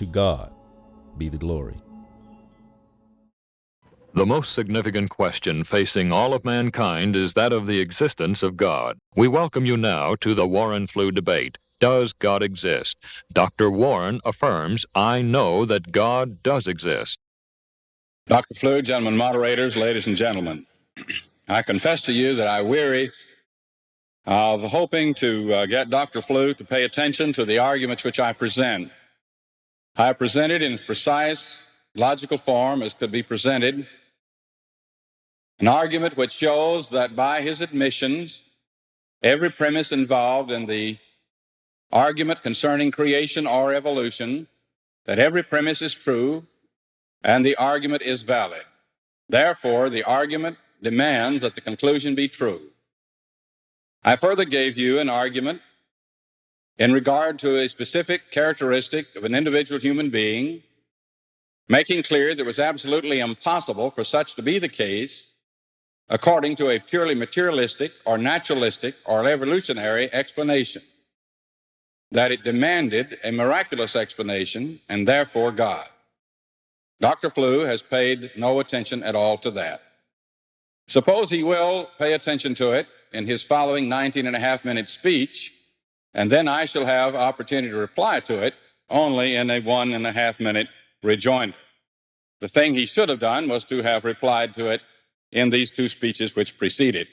To God be the glory. The most significant question facing all of mankind is that of the existence of God. We welcome you now to the Warren-Flew debate. Does God exist? Dr. Warren affirms, I know that God does exist. Dr. Flew, gentlemen moderators, ladies and gentlemen, I confess to you that I weary of hoping to get Dr. Flew to pay attention to the arguments which I present. I present it in as precise, logical form as could be presented, an argument which shows that by his admissions, every premise involved in the argument concerning creation or evolution, that every premise is true and the argument is valid. Therefore, the argument demands that the conclusion be true. I further gave you an argument in regard to a specific characteristic of an individual human being, making clear that it was absolutely impossible for such to be the case according to a purely materialistic or naturalistic or evolutionary explanation, that it demanded a miraculous explanation and therefore God. Dr. Flew has paid no attention at all to that. Suppose he will pay attention to it in his following 19.5-minute speech, and then I shall have opportunity to reply to it only in a 1.5-minute rejoinder. The thing he should have done was to have replied to it in these two speeches which preceded.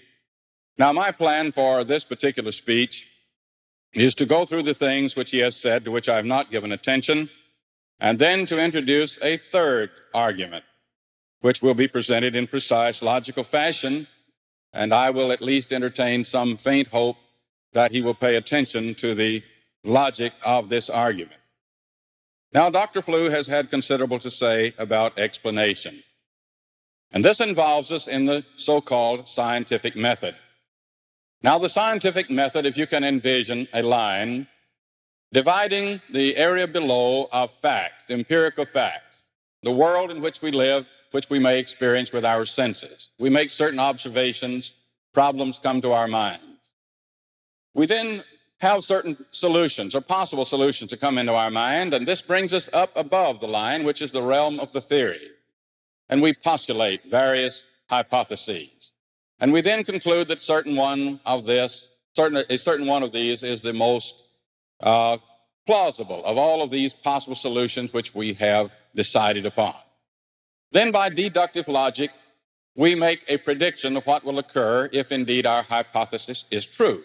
Now, my plan for this particular speech is to go through the things which he has said to which I have not given attention, and then to introduce a third argument, which will be presented in precise, logical fashion, and I will at least entertain some faint hope that he will pay attention to the logic of this argument. Now, Dr. Flew has had considerable to say about explanation, and this involves us in the so-called scientific method. Now, the scientific method, if you can envision a line dividing the area below of facts, empirical facts, the world in which we live, which we may experience with our senses. We make certain observations, problems come to our minds. We then have certain solutions or possible solutions to come into our mind, and this brings us up above the line, which is the realm of the theory. And we postulate various hypotheses. And we then conclude that a certain one of these is the most plausible of all of these possible solutions which we have decided upon. Then by deductive logic, we make a prediction of what will occur if indeed our hypothesis is true.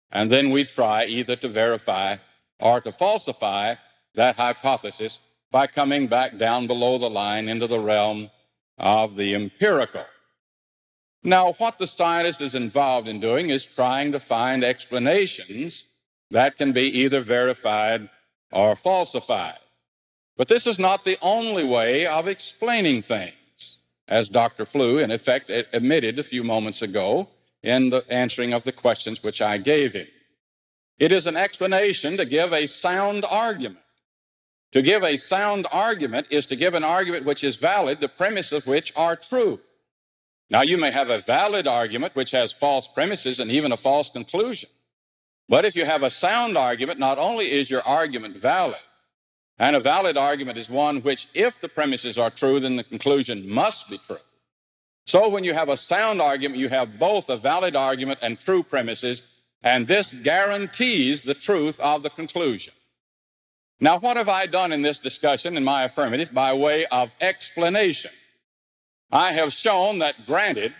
And then we try either to verify or to falsify that hypothesis by coming back down below the line into the realm of the empirical. Now, what the scientist is involved in doing is trying to find explanations that can be either verified or falsified. But this is not the only way of explaining things, as Dr. Flew, in effect, admitted a few moments ago in the answering of the questions which I gave him. It is an explanation to give a sound argument. To give a sound argument is to give an argument which is valid, the premise of which are true. Now, you may have a valid argument which has false premises and even a false conclusion. But if you have a sound argument, not only is your argument valid, and a valid argument is one which, if the premises are true, then the conclusion must be true. So when you have a sound argument, you have both a valid argument and true premises, and this guarantees the truth of the conclusion. Now, what have I done in this discussion in my affirmative by way of explanation? I have shown that, granted,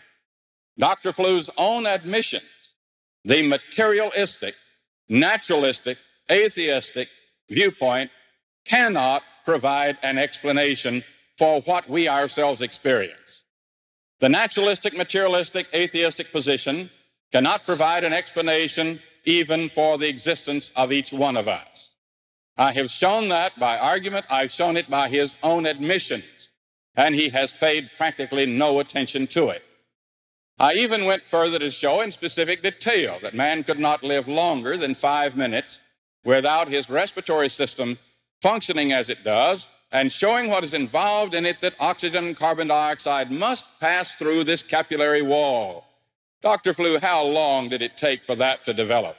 Dr. Flew's own admissions, the materialistic, naturalistic, atheistic viewpoint cannot provide an explanation for what we ourselves experience. The naturalistic, materialistic, atheistic position cannot provide an explanation even for the existence of each one of us. I have shown that by argument. I've shown it by his own admissions, and he has paid practically no attention to it. I even went further to show in specific detail that man could not live longer than 5 minutes without his respiratory system functioning as it does, and showing what is involved in it, that oxygen and carbon dioxide must pass through this capillary wall. Dr. Flew, how long did it take for that to develop?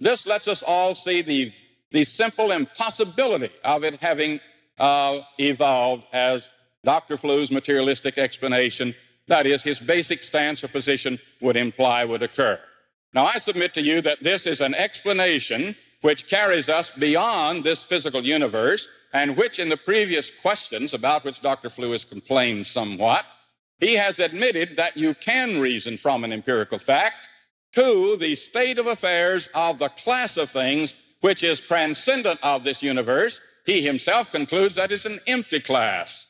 This lets us all see the simple impossibility of it having evolved as Dr. Flu's materialistic explanation, that is, his basic stance or position, would imply would occur. Now, I submit to you that this is an explanation which carries us beyond this physical universe, and which in the previous questions, about which Dr. Flu has complained somewhat, he has admitted that you can reason from an empirical fact to the state of affairs of the class of things which is transcendent of this universe. He himself concludes that it's an empty class.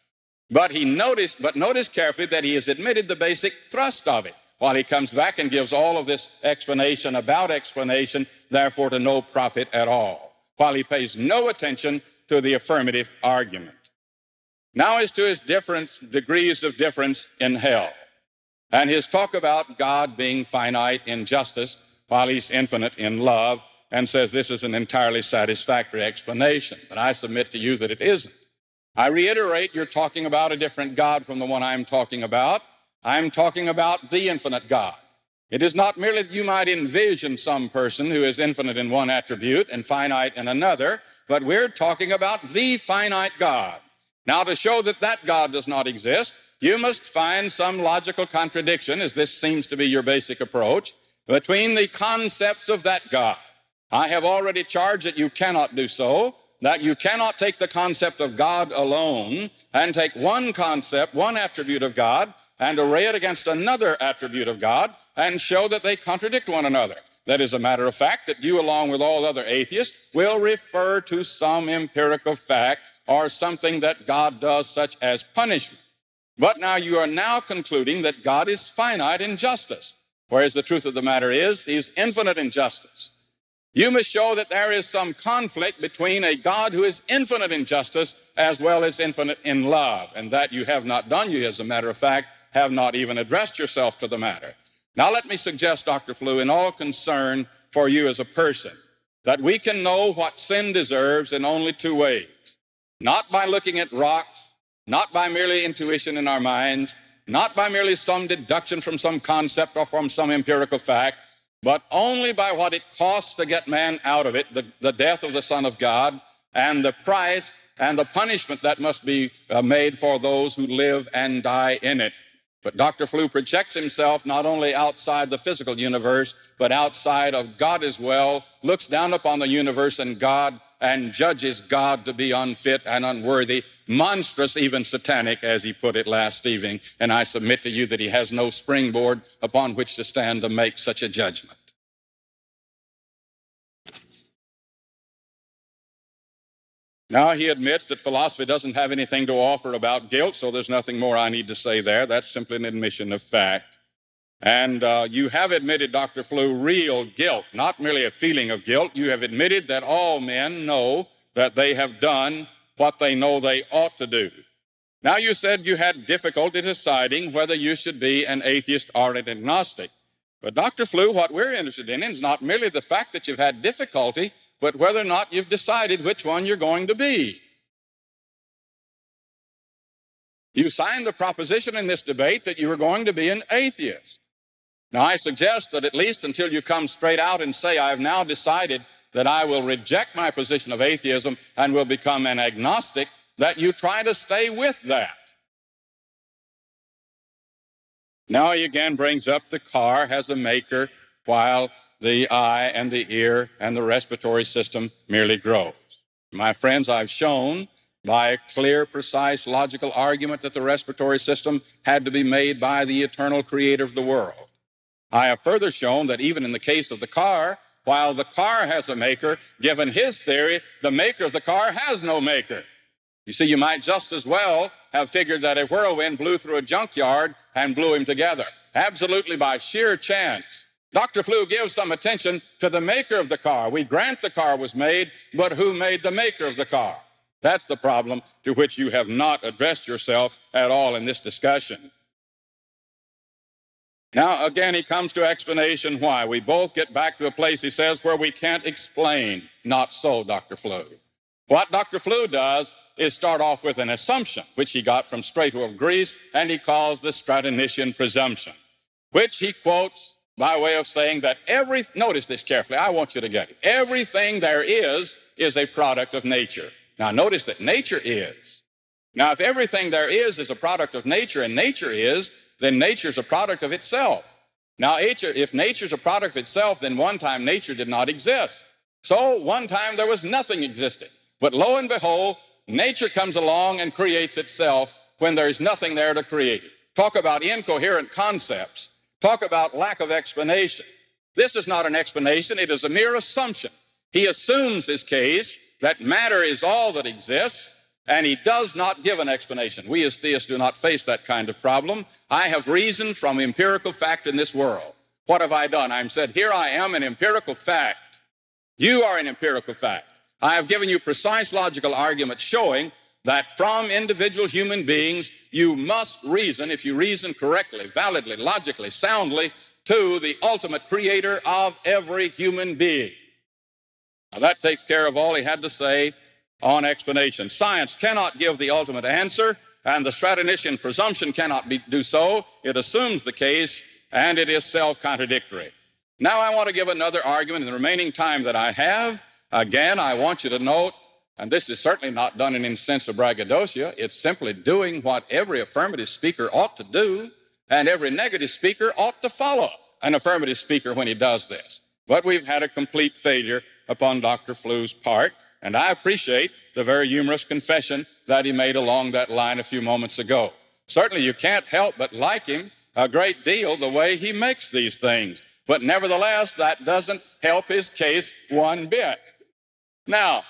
But notice carefully that he has admitted the basic thrust of it, while he comes back and gives all of this explanation about explanation, therefore to no profit at all, while he pays no attention to the affirmative argument. Now as to his degrees of difference in hell, and his talk about God being finite in justice while he's infinite in love, and says this is an entirely satisfactory explanation. But I submit to you that it isn't. I reiterate, you're talking about a different God from the one I'm talking about. I'm talking about the infinite God. It is not merely that you might envision some person who is infinite in one attribute and finite in another, but we're talking about the finite God. Now, to show that that God does not exist, you must find some logical contradiction, as this seems to be your basic approach, between the concepts of that God. I have already charged that you cannot do so, that you cannot take the concept of God alone and take one concept, one attribute of God, and array it against another attribute of God and show that they contradict one another. That is a matter of fact that you, along with all other atheists, will refer to some empirical fact or something that God does, such as punishment. But now you are now concluding that God is finite in justice, whereas the truth of the matter is he's infinite in justice. You must show that there is some conflict between a God who is infinite in justice as well as infinite in love, and that you have not done. You, as a matter of fact, have not even addressed yourself to the matter. Now let me suggest, Dr. Flu, in all concern for you as a person, that we can know what sin deserves in only two ways. Not by looking at rocks, not by merely intuition in our minds, not by merely some deduction from some concept or from some empirical fact, but only by what it costs to get man out of it, the death of the Son of God, and the price and the punishment that must be made for those who live and die in it. But Dr. Flu projects himself not only outside the physical universe, but outside of God as well, looks down upon the universe and God, and judges God to be unfit and unworthy, monstrous, even satanic, as he put it last evening. And I submit to you that he has no springboard upon which to stand to make such a judgment. Now he admits that philosophy doesn't have anything to offer about guilt, so there's nothing more I need to say there. That's simply an admission of fact. And you have admitted, Dr. Flu, real guilt, not merely a feeling of guilt. You have admitted that all men know that they have done what they know they ought to do. Now you said you had difficulty deciding whether you should be an atheist or an agnostic. But Dr. Flu, what we're interested in is not merely the fact that you've had difficulty, but whether or not you've decided which one you're going to be. You signed the proposition in this debate that you were going to be an atheist. Now, I suggest that at least until you come straight out and say, I have now decided that I will reject my position of atheism and will become an agnostic, that you try to stay with that. Now he again brings up the car has a maker, while the eye and the ear and the respiratory system merely grows. My friends, I've shown by a clear, precise, logical argument that the respiratory system had to be made by the eternal creator of the world. I have further shown that even in the case of the car, while the car has a maker, given his theory, the maker of the car has no maker. You see, you might just as well have figured that a whirlwind blew through a junkyard and blew him together, absolutely by sheer chance. Dr. Flu gives some attention to the maker of the car. We grant the car was made, but who made the maker of the car? That's the problem to which you have not addressed yourself at all in this discussion. Now, again, he comes to explanation why. We both get back to a place, he says, where we can't explain. Not so, Dr. Flu. What Dr. Flu does is start off with an assumption, which he got from Strato of Greece, and he calls the Stratonician presumption, which he quotes by way of saying that notice this carefully, I want you to get it, everything there is a product of nature. Now notice that nature is. Now if everything there is a product of nature, and nature is, then nature's a product of itself. Now if nature's a product of itself, then one time nature did not exist. So one time there was nothing existing. But lo and behold, nature comes along and creates itself when there is nothing there to create it. Talk about incoherent concepts. Talk about lack of explanation. This is not an explanation, it is a mere assumption. He assumes his case that matter is all that exists, and he does not give an explanation. We as theists do not face that kind of problem. I have reasoned from empirical fact in this world. What have I done? I've said, here I am, an empirical fact. You are an empirical fact. I have given you precise logical arguments showing that from individual human beings, you must reason, if you reason correctly, validly, logically, soundly, to the ultimate creator of every human being. Now that takes care of all he had to say on explanation. Science cannot give the ultimate answer, and the Stratonian presumption cannot do so. It assumes the case, and it is self-contradictory. Now I want to give another argument in the remaining time that I have. Again, I want you to note, and this is certainly not done in any sense of braggadocio, it's simply doing what every affirmative speaker ought to do, and every negative speaker ought to follow an affirmative speaker when he does this. But we've had a complete failure upon Dr. Flew's part, and I appreciate the very humorous confession that he made along that line a few moments ago. Certainly you can't help but like him a great deal the way he makes these things, but nevertheless that doesn't help his case one bit. Now,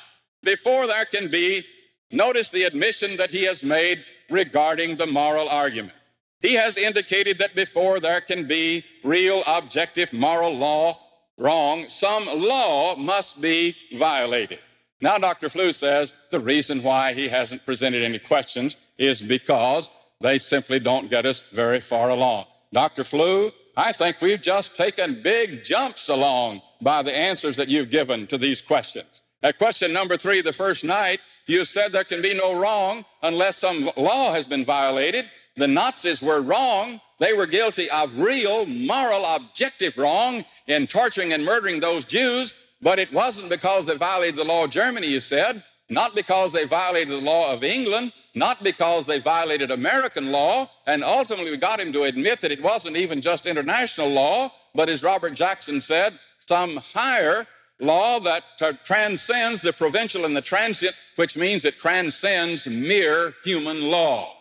before there can be, notice the admission that he has made regarding the moral argument. He has indicated that before there can be real objective moral law wrong, some law must be violated. Now Dr. Flew says the reason why he hasn't presented any questions is because they simply don't get us very far along. Dr. Flew, I think we've just taken big jumps along by the answers that you've given to these questions. At question number 3 the first night, you said there can be no wrong unless some law has been violated. The Nazis were wrong. They were guilty of real, moral, objective wrong in torturing and murdering those Jews, but it wasn't because they violated the law of Germany, you said, not because they violated the law of England, not because they violated American law, and ultimately we got him to admit that it wasn't even just international law, but as Robert Jackson said, some higher law that transcends the provincial and the transient, which means it transcends mere human law.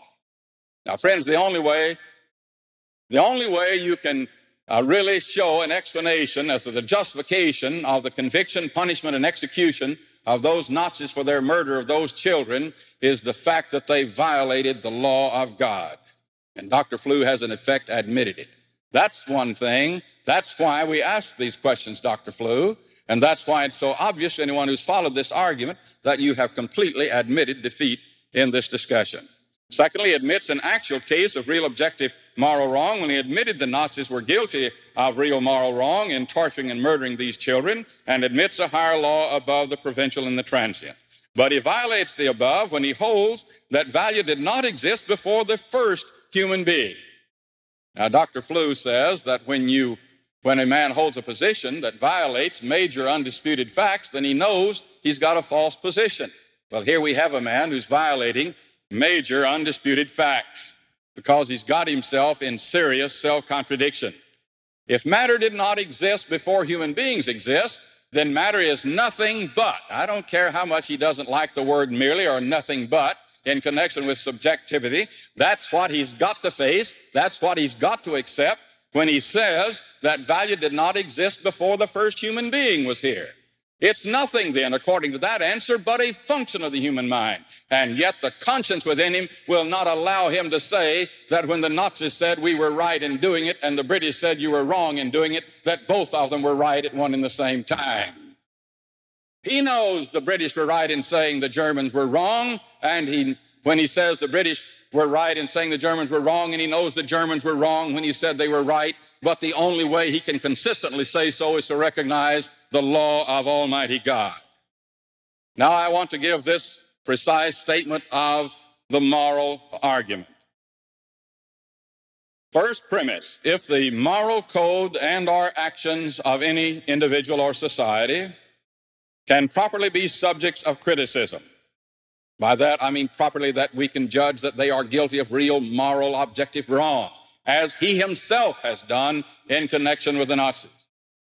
Now, friends, the only way you can really show an explanation as to the justification of the conviction, punishment, and execution of those Nazis for their murder of those children is the fact that they violated the law of God. And Dr. Flew has, in effect, admitted it. That's one thing. That's why we ask these questions, Dr. Flew. And that's why it's so obvious to anyone who's followed this argument that you have completely admitted defeat in this discussion. Secondly, he admits an actual case of real objective moral wrong when he admitted the Nazis were guilty of real moral wrong in torturing and murdering these children, and admits a higher law above the provincial and the transient. But he violates the above when he holds that value did not exist before the first human being. Now, Dr. Flew says that when a man holds a position that violates major undisputed facts, then he knows he's got a false position. Well, here we have a man who's violating major undisputed facts because he's got himself in serious self-contradiction. If matter did not exist before human beings exist, then matter is nothing but. I don't care how much he doesn't like the word merely or nothing but in connection with subjectivity. That's what he's got to face. That's what he's got to accept when he says that value did not exist before the first human being was here. It's nothing then, according to that answer, but a function of the human mind. And yet the conscience within him will not allow him to say that when the Nazis said we were right in doing it and the British said you were wrong in doing it, that both of them were right at one and the same time. He knows the British were right in saying the Germans were wrong, and when he says the British were right in saying the Germans were wrong, and he knows the Germans were wrong when he said they were right, but the only way he can consistently say so is to recognize the law of Almighty God. Now I want to give this precise statement of the moral argument. First premise, if the moral code and or actions of any individual or society can properly be subjects of criticism, By that I mean properly that we can judge that they are guilty of real moral objective wrong, as he himself has done in connection with the Nazis.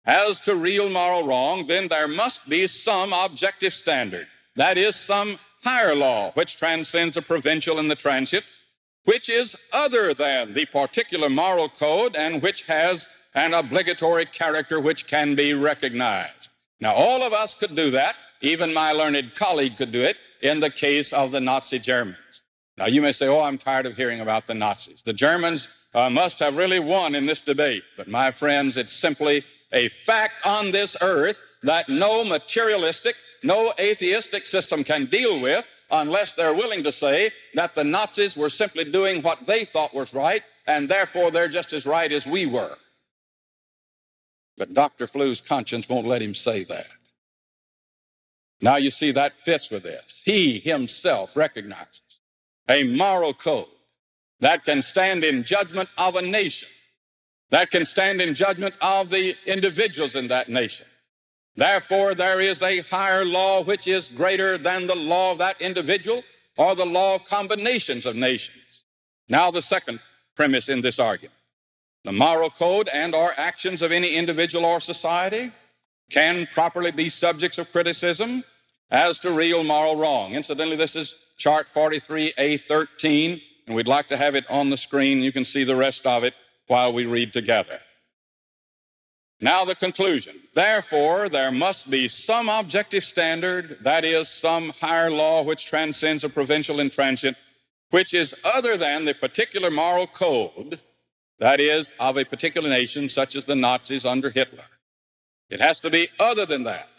As to real moral wrong, then there must be some objective standard. That is, some higher law which transcends the provincial and the transient, which is other than the particular moral code and which has an obligatory character which can be recognized. Now, all of us could do that. Even my learned colleague could do it in the case of the Nazi Germans. Now, you may say, oh, I'm tired of hearing about the Nazis. The Germans must have really won in this debate. But my friends, it's simply a fact on this earth that no materialistic, no atheistic system can deal with unless they're willing to say that the Nazis were simply doing what they thought was right, and therefore they're just as right as we were. But Dr. Flu's conscience won't let him say that. Now you see that fits with this. He himself recognizes a moral code that can stand in judgment of a nation, that can stand in judgment of the individuals in that nation. Therefore, there is a higher law which is greater than the law of that individual or the law of combinations of nations. Now the second premise in this argument. The moral code and or actions of any individual or society can properly be subjects of criticism as to real moral wrong. Incidentally, this is chart 43A13, and we'd like to have it on the screen. You can see the rest of it while we read together. Now the conclusion. Therefore, there must be some objective standard, that is, some higher law which transcends the provincial and transient, which is other than the particular moral code, that is, of a particular nation, such as the Nazis under Hitler. It has to be other than that.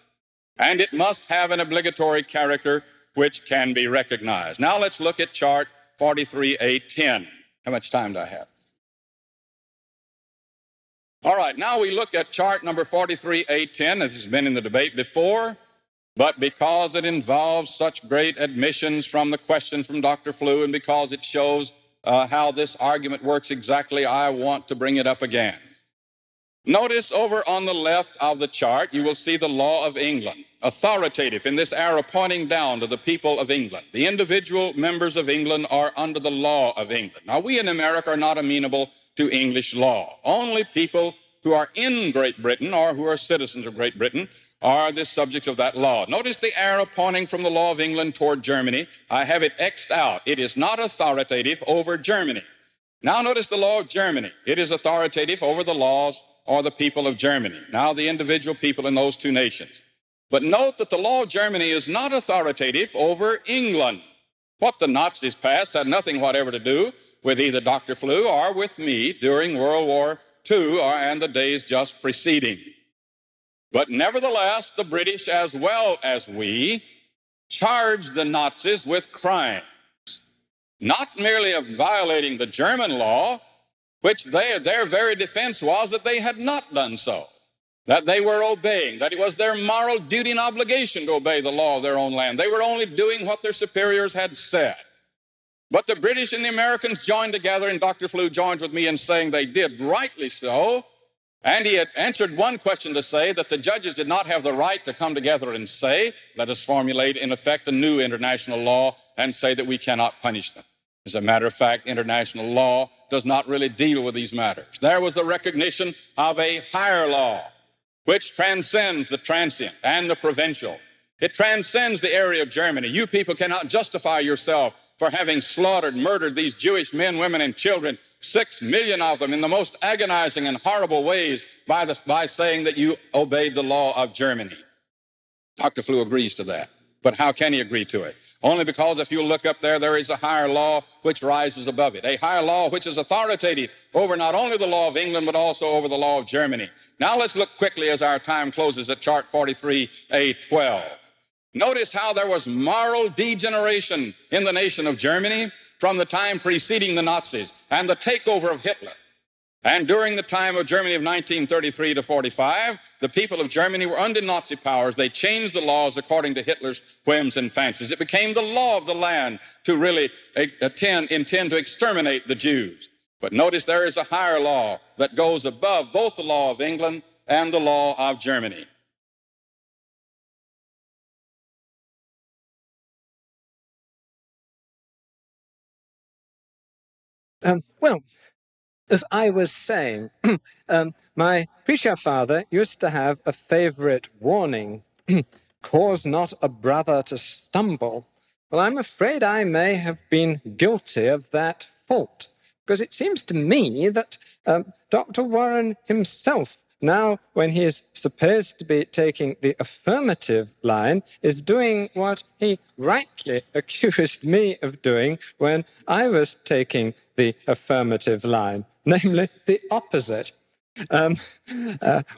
And it must have an obligatory character which can be recognized. Now let's look at chart 43A10. How much time do I have? All right, now we look at chart number 43A10. This has been in the debate before, but because it involves such great admissions from the questions from Dr. Flu and because it shows how this argument works exactly, I want to bring it up again. Notice over on the left of the chart, you will see the law of England, authoritative in this arrow pointing down to the people of England. The individual members of England are under the law of England. Now, we in America are not amenable to English law. Only people who are in Great Britain or who are citizens of Great Britain are the subjects of that law. Notice the arrow pointing from the law of England toward Germany. I have it X'd out. It is not authoritative over Germany. Now notice the law of Germany. It is authoritative over the laws or the people of Germany. Now the individual people in those two nations. But note that the law of Germany is not authoritative over England. What the Nazis passed had nothing whatever to do with either Dr. Flu or with me during World War II and the days just preceding. But nevertheless, the British as well as we charged the Nazis with crimes, not merely of violating the German law, which their very defense was that they had not done so, that they were obeying, that it was their moral duty and obligation to obey the law of their own land. They were only doing what their superiors had said. But the British and the Americans joined together, and Dr. Flu joins with me in saying they did rightly so. And he had answered one question to say that the judges did not have the right to come together and say, let us formulate in effect a new international law and say that we cannot punish them. As a matter of fact, international law does not really deal with these matters. There was the recognition of a higher law which transcends the transient and the provincial. It transcends the area of Germany. You people cannot justify yourself for having slaughtered, murdered these Jewish men, women, and children, 6 million of them in the most agonizing and horrible ways by saying that you obeyed the law of Germany. Dr. Flu agrees to that. But how can he agree to it? Only because if you look up there, there is a higher law which rises above it, a higher law which is authoritative over not only the law of England, but also over the law of Germany. Now let's look quickly as our time closes at chart 43A12. Notice how there was moral degeneration in the nation of Germany from the time preceding the Nazis and the takeover of Hitler. And during the time of Germany of 1933 to 45, the people of Germany were under Nazi powers. They changed the laws according to Hitler's whims and fancies. It became the law of the land to really intend to exterminate the Jews. But notice there is a higher law that goes above both the law of England and the law of Germany. Well, as I was saying, my preacher father used to have a favorite warning, cause not a brother to stumble. Well, I'm afraid I may have been guilty of that fault, because it seems to me that Dr. Warren himself, now when he's supposed to be taking the affirmative line, is doing what he rightly accused me of doing when I was taking the affirmative line, namely the opposite.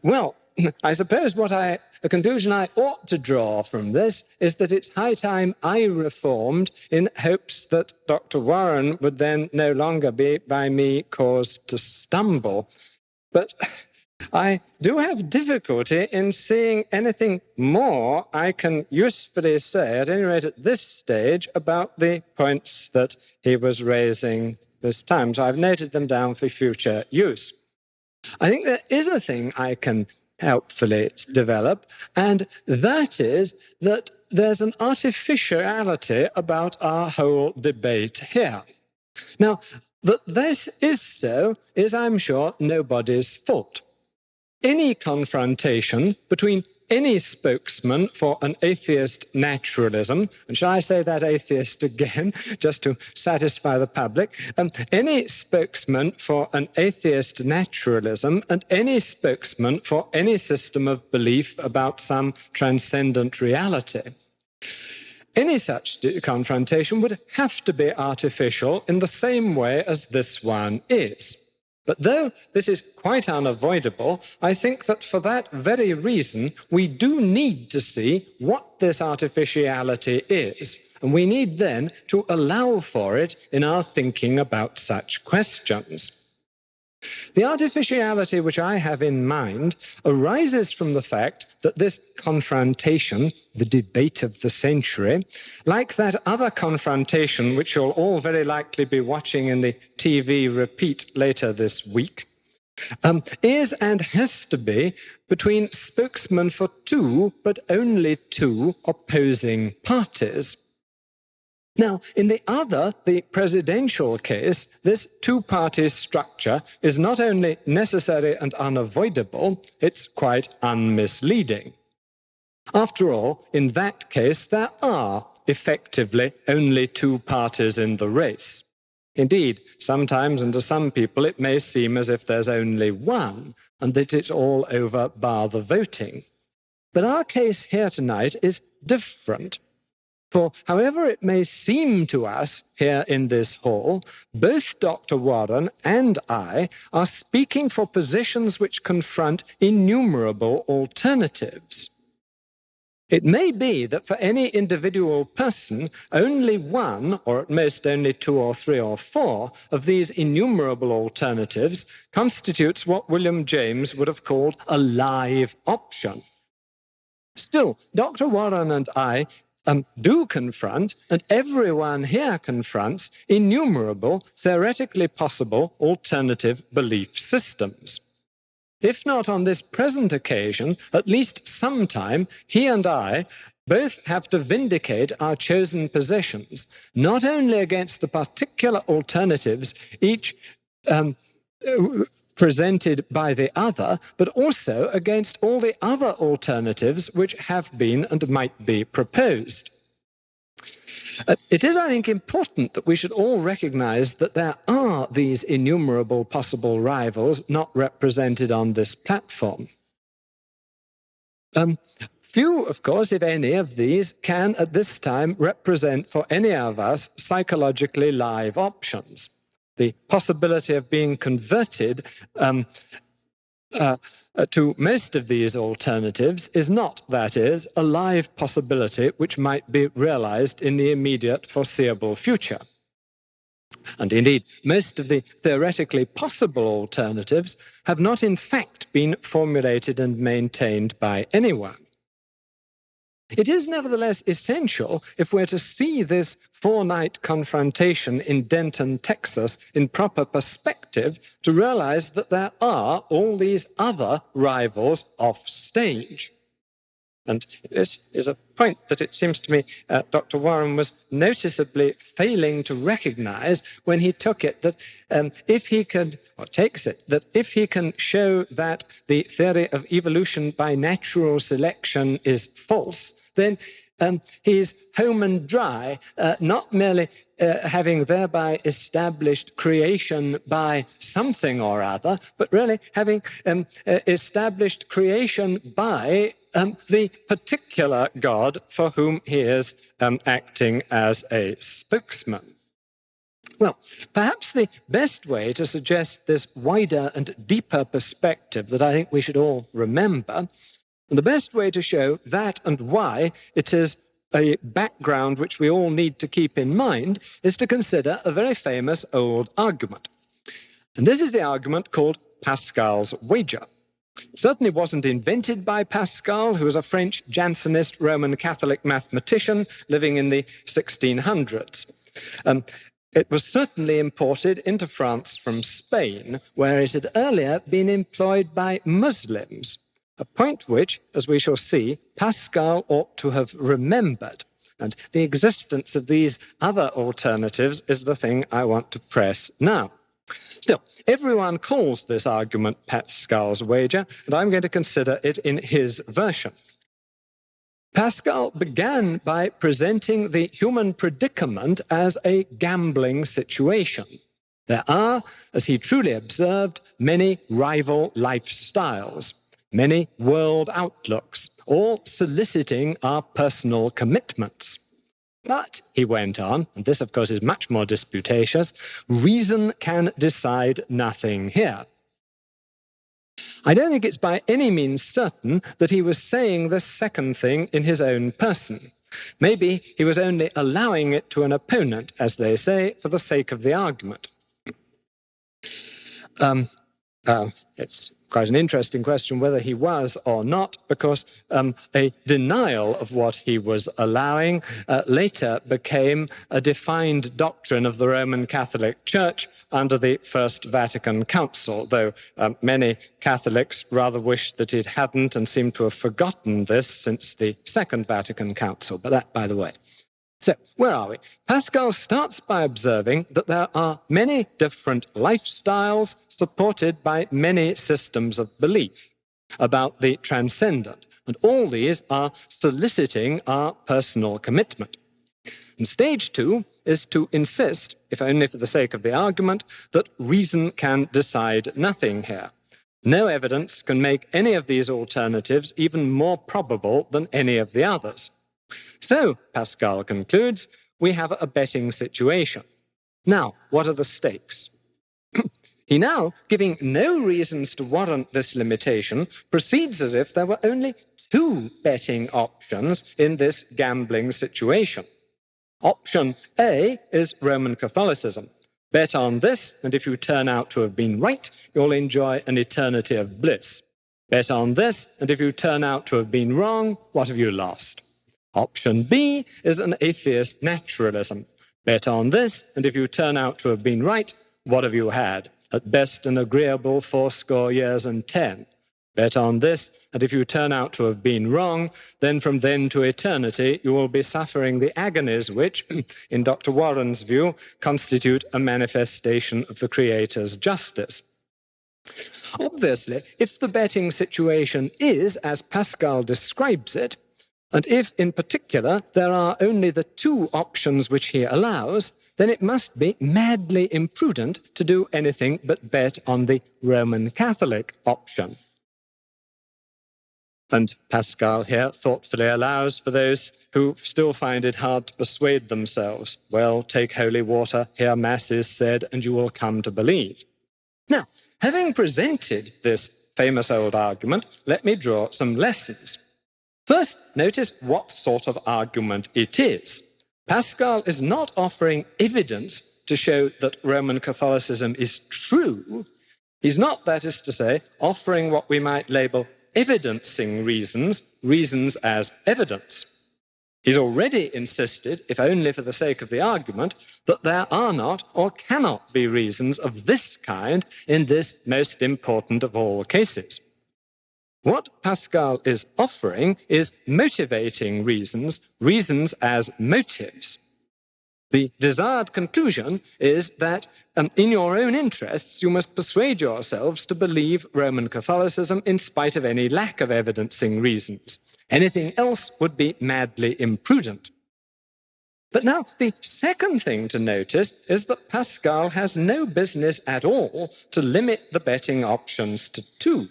Well, I suppose the conclusion I ought to draw from this is that it's high time I reformed in hopes that Dr. Warren would then no longer be by me caused to stumble. But I do have difficulty in seeing anything more I can usefully say, at any rate at this stage, about the points that he was raising this time. So I've noted them down for future use. I think there is a thing I can helpfully develop, and that is that there's an artificiality about our whole debate here. Now, that this is so is, I'm sure, nobody's fault. Any confrontation between any spokesman for an atheist naturalism, and shall I say that atheist again, just to satisfy the public, any spokesman for an atheist naturalism and any spokesman for any system of belief about some transcendent reality. Any such confrontation would have to be artificial in the same way as this one is. But though this is quite unavoidable, I think that for that very reason, we do need to see what this artificiality is, and we need then to allow for it in our thinking about such questions. The artificiality which I have in mind arises from the fact that this confrontation, the debate of the century, like that other confrontation which you'll all very likely be watching in the TV repeat later this week, is and has to be between spokesmen for two, but only two, opposing parties. Now, in the other, the presidential case, this two-party structure is not only necessary and unavoidable, it's quite unmisleading. After all, in that case, there are effectively only two parties in the race. Indeed, sometimes and to some people it may seem as if there's only one, and that it's all over bar the voting. But our case here tonight is different. For however it may seem to us here in this hall, both Dr. Warren and I are speaking for positions which confront innumerable alternatives. It may be that for any individual person, only one, or at most only two or three or four, of these innumerable alternatives constitutes what William James would have called a live option. Still, Dr. Warren and I do confront, and everyone here confronts, innumerable, theoretically possible alternative belief systems. If not on this present occasion, at least sometime, he and I both have to vindicate our chosen positions, not only against the particular alternatives each presented by the other, but also against all the other alternatives which have been and might be proposed. It is, I think, important that we should all recognize that there are these innumerable possible rivals not represented on this platform. Few, of course, if any of these, can at this time represent for any of us psychologically live options. The possibility of being converted to most of these alternatives is not, that is, a live possibility which might be realized in the immediate foreseeable future. And indeed, most of the theoretically possible alternatives have not in fact been formulated and maintained by anyone. It is nevertheless essential, if we're to see this four-night confrontation in Denton, Texas, in proper perspective, to realize that there are all these other rivals off stage. And this is a point that it seems to me Dr. Warren was noticeably failing to recognize when he took it that if he could, or takes it, that if he can show that the theory of evolution by natural selection is false, then he's home and dry, not merely having thereby established creation by something or other, but really having established creation by the particular God for whom he is acting as a spokesman. Well, perhaps the best way to suggest this wider and deeper perspective that I think we should all remember, and the best way to show that and why it is a background which we all need to keep in mind, is to consider a very famous old argument. And this is the argument called Pascal's wager. It certainly wasn't invented by Pascal, who was a French Jansenist Roman Catholic mathematician living in the 1600s. It was certainly imported into France from Spain, where it had earlier been employed by Muslims, a point which, as we shall see, Pascal ought to have remembered. And the existence of these other alternatives is the thing I want to press now. Still, everyone calls this argument Pascal's wager, and I'm going to consider it in his version. Pascal began by presenting the human predicament as a gambling situation. There are, as he truly observed, many rival lifestyles, many world outlooks, all soliciting our personal commitments. But, he went on, and this of course is much more disputatious, reason can decide nothing here. I don't think it's by any means certain that he was saying this second thing in his own person. Maybe he was only allowing it to an opponent, as they say, for the sake of the argument. It's quite an interesting question whether he was or not, because a denial of what he was allowing later became a defined doctrine of the Roman Catholic Church under the First Vatican Council, though many Catholics rather wish that it hadn't and seem to have forgotten this since the Second Vatican Council, but that by the way. So, where are we? Pascal starts by observing that there are many different lifestyles supported by many systems of belief about the transcendent, and all these are soliciting our personal commitment. And stage two is to insist, if only for the sake of the argument, that reason can decide nothing here. No evidence can make any of these alternatives even more probable than any of the others. So, Pascal concludes, we have a betting situation. Now, what are the stakes? He now, giving no reasons to warrant this limitation, proceeds as if there were only two betting options in this gambling situation. Option A is Roman Catholicism. Bet on this, and if you turn out to have been right, you'll enjoy an eternity of bliss. Bet on this, and if you turn out to have been wrong, what have you lost? Option B is an atheist naturalism. Bet on this, and if you turn out to have been right, what have you had? At best an agreeable 80 years and 10. Bet on this, and if you turn out to have been wrong, then from then to eternity you will be suffering the agonies which, in Dr. Warren's view, constitute a manifestation of the Creator's justice. Obviously, if the betting situation is, as Pascal describes it, and if, in particular, there are only the two options which he allows, then it must be madly imprudent to do anything but bet on the Roman Catholic option. And Pascal here thoughtfully allows for those who still find it hard to persuade themselves, well, take holy water, hear Mass is said, and you will come to believe. Now, having presented this famous old argument, let me draw some lessons. First, notice what sort of argument it is. Pascal is not offering evidence to show that Roman Catholicism is true. He's not, that is to say, offering what we might label evidencing reasons, reasons as evidence. He's already insisted, if only for the sake of the argument, that there are not or cannot be reasons of this kind in this most important of all cases. What Pascal is offering is motivating reasons, reasons as motives. The desired conclusion is that in your own interests, you must persuade yourselves to believe Roman Catholicism in spite of any lack of evidencing reasons. Anything else would be madly imprudent. But now, the second thing to notice is that Pascal has no business at all to limit the betting options to 2.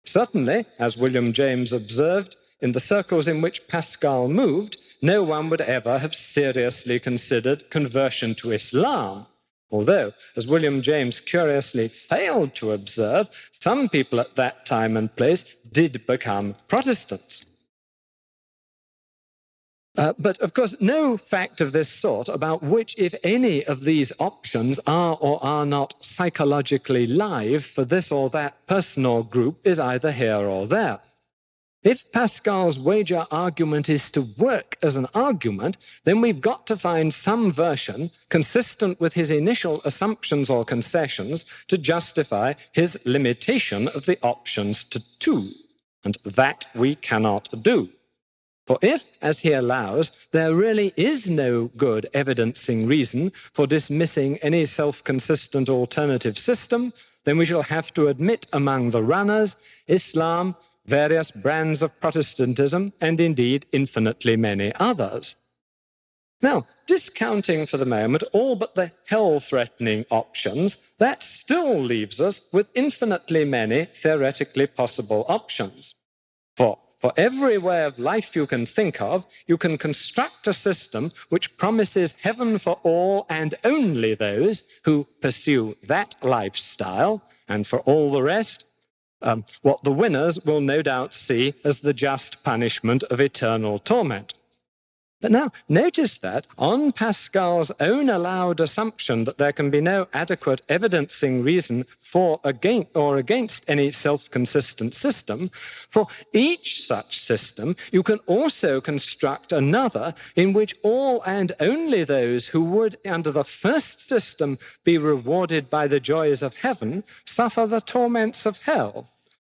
Certainly, as William James observed, in the circles in which Pascal moved, no one would ever have seriously considered conversion to Islam. Although, as William James curiously failed to observe, some people at that time and place did become Protestants. But, of course, no fact of this sort about which, if any, of these options are or are not psychologically live for this or that person or group is either here or there. If Pascal's wager argument is to work as an argument, then we've got to find some version consistent with his initial assumptions or concessions to justify his limitation of the options to 2. And that we cannot do. For if, as he allows, there really is no good evidencing reason for dismissing any self-consistent alternative system, then we shall have to admit among the runners Islam, various brands of Protestantism, and indeed infinitely many others. Now, discounting for the moment all but the hell-threatening options, that still leaves us with infinitely many theoretically possible options. For every way of life you can think of, you can construct a system which promises heaven for all and only those who pursue that lifestyle, and for all the rest, what the winners will no doubt see as the just punishment of eternal torment. But now, notice that on Pascal's own allowed assumption that there can be no adequate evidencing reason for against any self-consistent system, for each such system, you can also construct another in which all and only those who would, under the first system, be rewarded by the joys of heaven, suffer the torments of hell,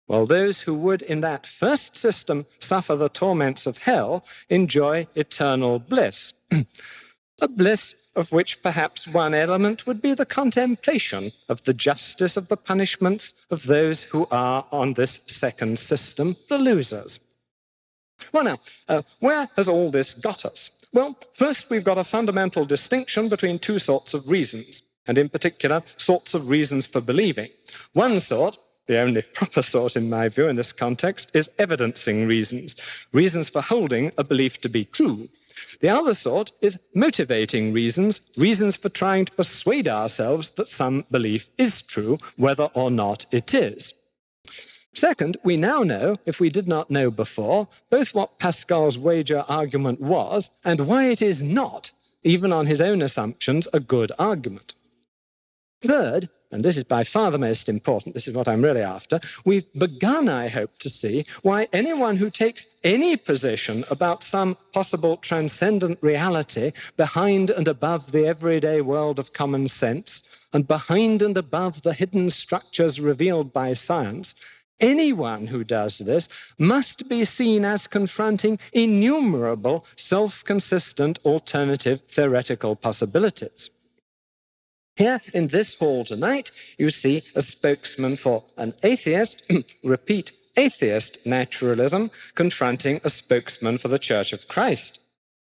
while those who would in that first system suffer the torments of hell enjoy eternal bliss. A bliss of which perhaps one element would be the contemplation of the justice of the punishments of those who are on this second system, the losers. Well now, where has all this got us? Well, first we've got a fundamental distinction between 2 sorts of reasons, and in particular, sorts of reasons for believing. One sort, the only proper sort in my view in this context, is evidencing reasons, reasons for holding a belief to be true. The other sort is motivating reasons, reasons for trying to persuade ourselves that some belief is true, whether or not it is. Second, we now know, if we did not know before, both what Pascal's wager argument was and why it is not, even on his own assumptions, a good argument. Third, and this is by far the most important, this is what I'm really after, we've begun, I hope, to see why anyone who takes any position about some possible transcendent reality behind and above the everyday world of common sense and behind and above the hidden structures revealed by science, anyone who does this must be seen as confronting innumerable self-consistent alternative theoretical possibilities. Here in this hall tonight, you see a spokesman for an atheist, repeat, atheist naturalism, confronting a spokesman for the Church of Christ.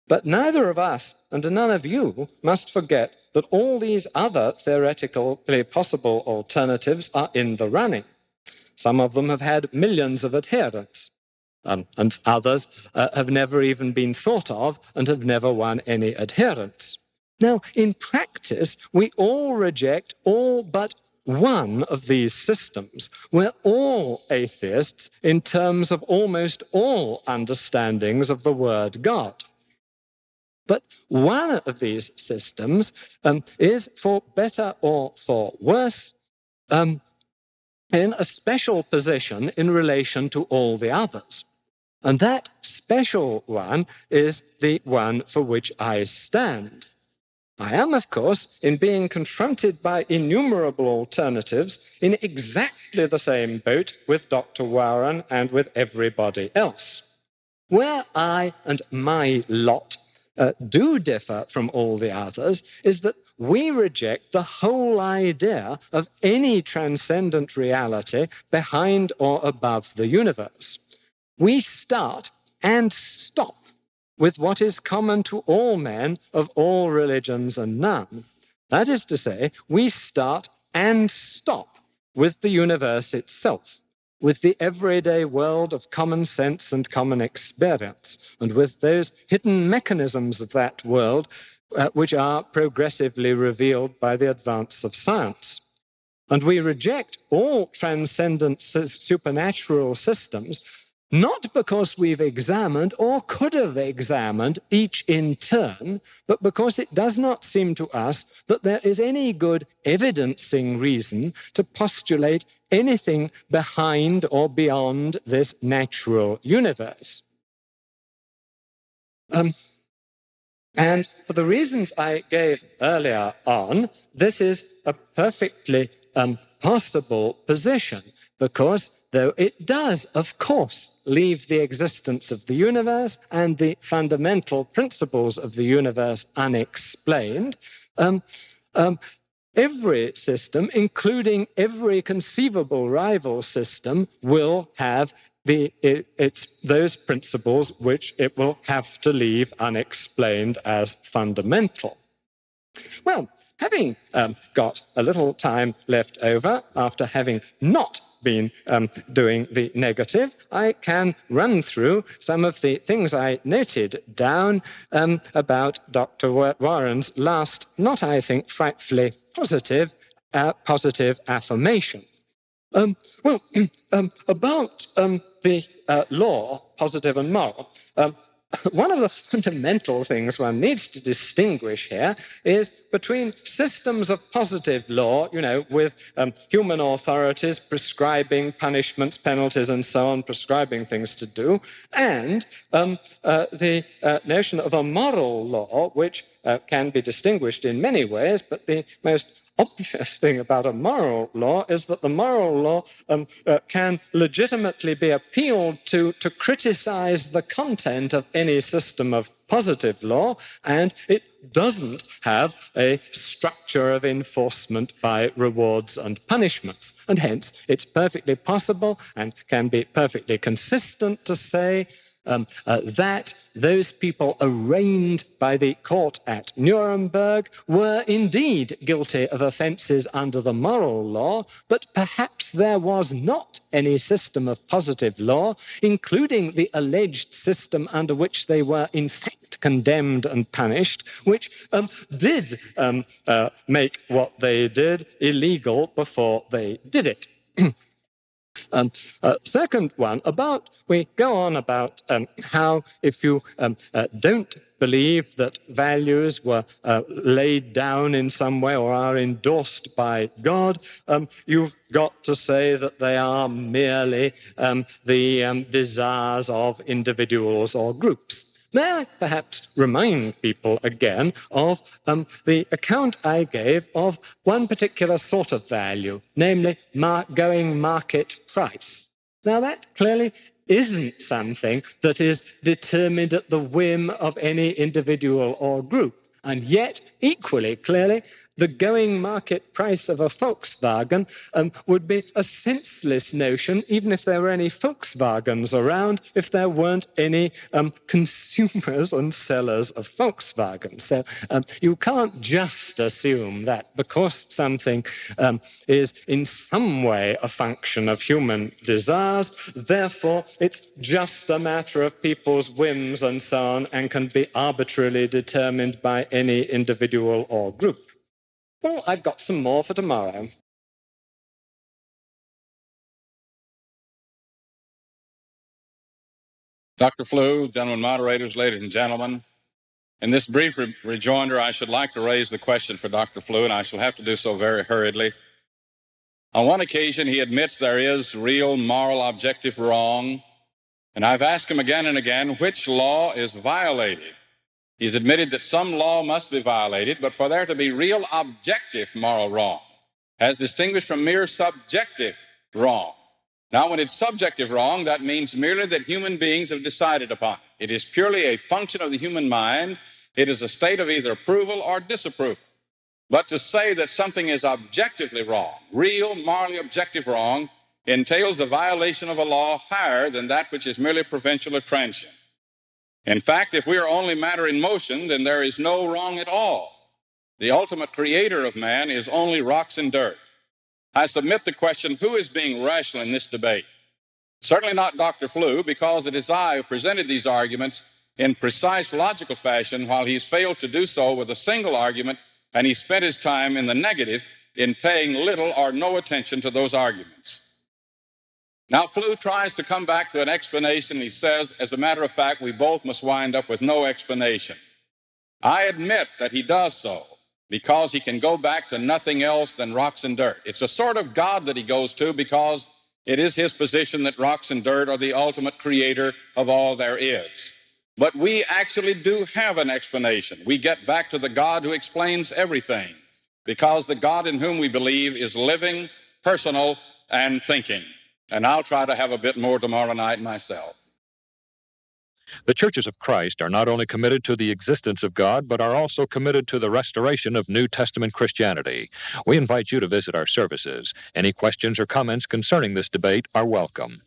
But neither of us and none of you must forget that all these other theoretically possible alternatives are in the running. Some of them have had millions of adherents, and others have never even been thought of and have never won any adherents. Now, in practice, we all reject all but one of these systems. We're all atheists in terms of almost all understandings of the word God. But one of these systems is, for better or for worse, in a special position in relation to all the others. And that special one is the one for which I stand. I am, of course, in being confronted by innumerable alternatives in exactly the same boat with Dr. Warren and with everybody else. Where I and my lot do differ from all the others is that we reject the whole idea of any transcendent reality behind or above the universe. We start and stop with what is common to all men of all religions and none. That is to say, we start and stop with the universe itself, with the everyday world of common sense and common experience, and with those hidden mechanisms of that world which are progressively revealed by the advance of science. And we reject all transcendent supernatural systems, not because we've examined or could have examined each in turn, but because it does not seem to us that there is any good evidencing reason to postulate anything behind or beyond this natural universe. And for the reasons I gave earlier on, this is a perfectly possible position, because though it does, of course, leave the existence of the universe and the fundamental principles of the universe unexplained, every system, including every conceivable rival system, will have those principles which it will have to leave unexplained as fundamental. Well, having got a little time left over after having not been doing the negative, I can run through some of the things I noted down about Dr. Warren's last, not, I think, frightfully positive affirmation. About the law, positive and moral, one of the fundamental things one needs to distinguish here is between systems of positive law, with human authorities prescribing punishments, penalties, and so on, prescribing things to do, and the notion of a moral law, which can be distinguished in many ways, but the most obvious thing about a moral law is that the moral law can legitimately be appealed to criticize the content of any system of positive law, and it doesn't have a structure of enforcement by rewards and punishments. And hence, it's perfectly possible and can be perfectly consistent to say that those people arraigned by the court at Nuremberg were indeed guilty of offenses under the moral law, but perhaps there was not any system of positive law, including the alleged system under which they were in fact condemned and punished, which did make what they did illegal before they did it. Second one, we go on about how if you don't believe that values were laid down in some way or are endorsed by God, you've got to say that they are merely the desires of individuals or groups. May I perhaps remind people again of the account I gave of one particular sort of value, namely going market price. Now, that clearly isn't something that is determined at the whim of any individual or group. And yet, equally clearly, the going market price of a Volkswagen would be a senseless notion, even if there were any Volkswagens around, if there weren't any consumers and sellers of Volkswagens. So you can't just assume that because something is in some way a function of human desires, therefore it's just a matter of people's whims and so on, and can be arbitrarily determined by any individual or group. Well, I've got some more for tomorrow. Dr. Flew, gentlemen moderators, ladies and gentlemen, in this brief rejoinder, I should like to raise the question for Dr. Flew, and I shall have to do so very hurriedly. On one occasion, he admits there is real moral objective wrong, and I've asked him again and again which law is violated He's admitted that some law must be violated, but for there to be real objective moral wrong, as distinguished from mere subjective wrong. Now, when it's subjective wrong, that means merely that human beings have decided upon it. It is purely a function of the human mind. It is a state of either approval or disapproval. But to say that something is objectively wrong, real, morally objective wrong, entails the violation of a law higher than that which is merely provincial or transient. In fact, if we are only matter in motion, then there is no wrong at all. The ultimate creator of man is only rocks and dirt. I submit the question, who is being rational in this debate? Certainly not Dr. Flew, because it is I who presented these arguments in precise logical fashion, while he's failed to do so with a single argument, and he spent his time in the negative in paying little or no attention to those arguments. Now, Flew tries to come back to an explanation. He says, as a matter of fact, we both must wind up with no explanation. I admit that he does so because he can go back to nothing else than rocks and dirt. It's a sort of God that he goes to because it is his position that rocks and dirt are the ultimate creator of all there is. But we actually do have an explanation. We get back to the God who explains everything, because the God in whom we believe is living, personal, and thinking. And I'll try to have a bit more tomorrow night myself. The churches of Christ are not only committed to the existence of God, but are also committed to the restoration of New Testament Christianity. We invite you to visit our services. Any questions or comments concerning this debate are welcome.